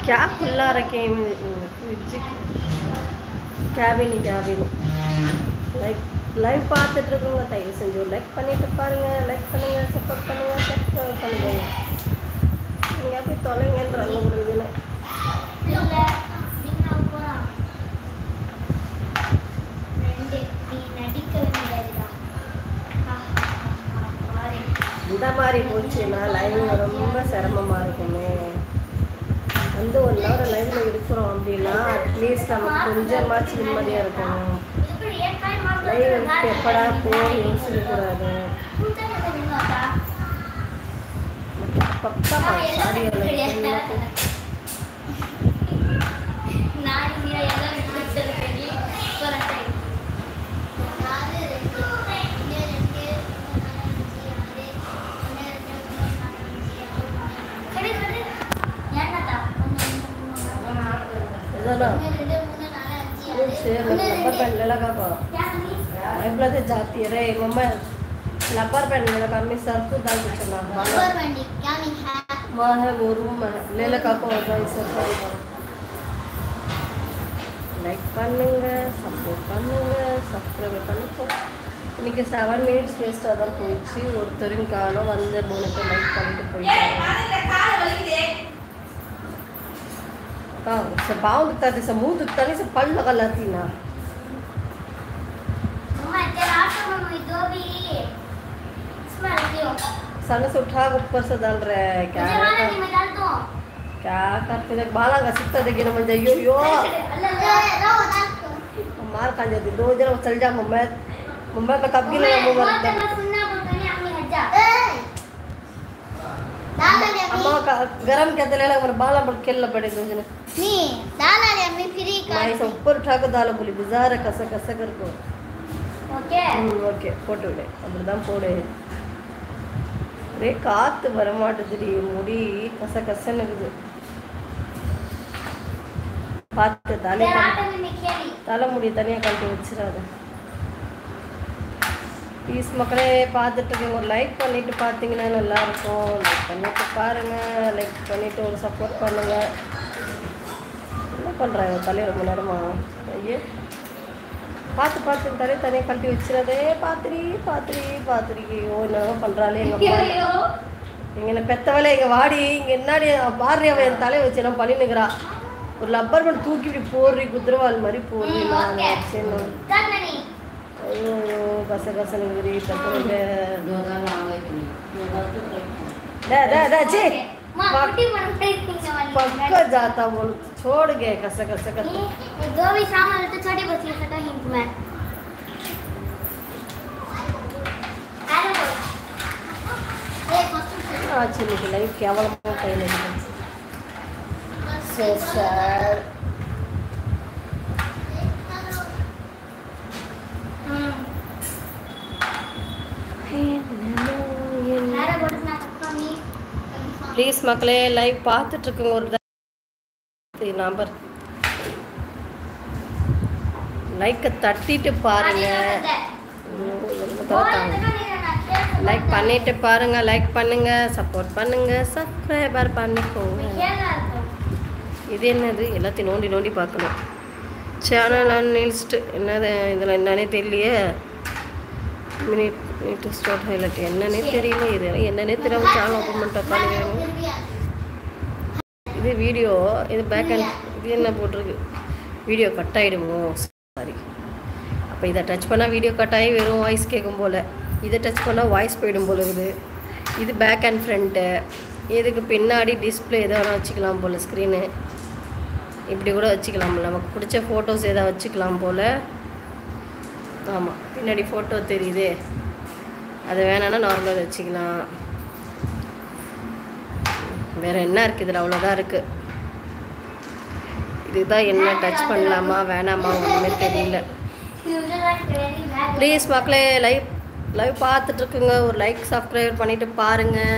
क्या खुला रखे கேபின் லைவ் பார்த்துட்டு இருக்கவங்க தயவு செஞ்சு லைக் பண்ணிட்டு பாருங்க, லைக் பண்ணுங்க, சப்போர்ட் பண்ணுங்க, சப்ஸ்கிரைப் பண்ணுங்க. நீங்க எப்படி தொலைங்கன்றாங்க ஒரு இதில் இந்த மாதிரி போச்சுன்னா லைவ் ரொம்ப சிரமமாக இருக்குமே. வந்து 1 hour லைவ்ல இருக்கிறோம் அப்படின்னா அட்லீஸ்ட் நமக்கு கொஞ்சமாச்சு நிம்மதியாக இருக்கணும். லைவ் எப்படா போய் யோசிக்கக்கூடாது. பக்கா जाती है रे मम्मा लबर पेन मेरा काम में सर को डाल के चला वहाँ है वो रूम है ले लगा को லைக் பண்ணுங்க, சப்போர்ட் பண்ணுங்க, சப்ஸ்கிரைப் பண்ணுங்க. இன்னைக்கு 7 minutes வேஸ்ட்டாக தான் போயிடுச்சு. ஒருத்தரும் காலம் வந்து 3 பேர் லைக் பண்ணிட்டு போயிட்டாங்க. पाँव दुखता थे, मुँह दुखता नहीं, सब पल लगा लाती ना. सर से उठा ऊपर से डाल रहे हैं क्या करते थे बाला का सिक्का देखे ना मुझे यो यो मार खा जाती 2 जन चल जा मुंबई में कब की लगा मुंबई अम्मा का गरम क्या तेल लगा मेरे बाला पर खेलना पड़े 2 जन नहीं डाला ले मैं फ्री का मैं सब ऊपर उठा के डालो बोली बाजार है कसा कर को ओके ओके फोटो ले அப்படிதான் போடு ரே காத்து வர மாட்டேதுடி முடி கசன்னு இருக்குது பார்த்து தலைமுடி தனியாக கழட்டி வச்சிடாத ப்ளீஸ் மக்களே. பார்த்துட்டு இருக்கீங்க ஒரு லைக் பண்ணிவிட்டு பார்த்தீங்கன்னா நல்லாயிருக்கும். லைக் பண்ணிவிட்டு பாருங்கள், லைக் பண்ணிவிட்டு ஒரு சப்போர்ட் பண்ணுங்கள். என்ன பண்ணுறாங்க தலையை ரொம்ப நேரமா ஐயே பார்த்து தலையை தனியாக கழட்டி வச்சிடாதே. பாத்திரி ஓ என்னவோ பண்ணுறாளே எங்கள் என்ன பெத்தவளே எங்கள் வாடி இங்கே என்னாடி பாரு அவன் என் தலையை வச்சு என்ன பண்ணினுக்கிறா. ஒரு லப்பர் பண்ணி தூக்கி இப்படி போடுறி குதிரவாள் மாதிரி போடுறி நான் ஐயோ கசனுங்குறி पक्का जाता बोल छोड़ गए कस जो भी सामान तो छोटी बच्ची का हिंट में आज निकला केवल कहीं so sad. ப்ளீஸ் மக்களே லைவ் பார்த்துட்டு இருக்குங்க ஒரு நம்பர் லைக்கை தட்டிட்டு பாருங்க, லைக் பண்ணிட்டு பாருங்க, லைக் பண்ணுங்க, சப்போர்ட் பண்ணுங்க, சப்ஸ்கிரைபர் பண்ணிக்கோங்க. இது என்னது எல்லாத்தையும் நோண்டி பார்க்கணும். சேனல் அன்இன்ஸ்ட் என்னது இதில் என்னன்னே தெரியலையே. மினிட் ஸ்டார்ட் ஹைலைட் என்னன்னே தெரியல. இது என்னன்னே தெரியாமல் சேனல் ஓப்பன் பண்ணிட்டு உட்காந்துருக்காங்க. இது வீடியோ, இது பேக் அண்ட் இது என்ன போட்டிருக்கு வீடியோ கட் ஆகிடுமோ சாரி. அப்போ இதை டச் பண்ணால் வீடியோ கட் ஆகி வெறும் வாய்ஸ் கேட்கும் போல், இதை டச் பண்ணால் வாய்ஸ் போயிடும் போல் இருக்குது. இது பேக் அண்ட் ஃப்ரண்ட்டு, இதுக்கு பின்னாடி டிஸ்பிளே எதை வேணால் வச்சுக்கலாம் போல், ஸ்க்ரீனு இப்படி கூட வச்சுக்கலாம் போல், நமக்கு பிடிச்ச ஃபோட்டோஸ் எதாவது வச்சுக்கலாம் போல். ஆமாம் பின்னாடி ஃபோட்டோ தெரியுது, அது வேணான்னா நார்மலாக வச்சுக்கலாம். வேறு என்ன இருக்குது இதில், அவ்வளோதான் இருக்குது. இதுதான் என்ன டச் பண்ணலாமா வேணாமா ஒன்றுமே தெரியல. ப்ளீஸ் மக்களே லைவ் பார்த்துட்ருக்குங்க ஒரு லைக் சப்ஸ்கிரைப் பண்ணிவிட்டு பாருங்கள்.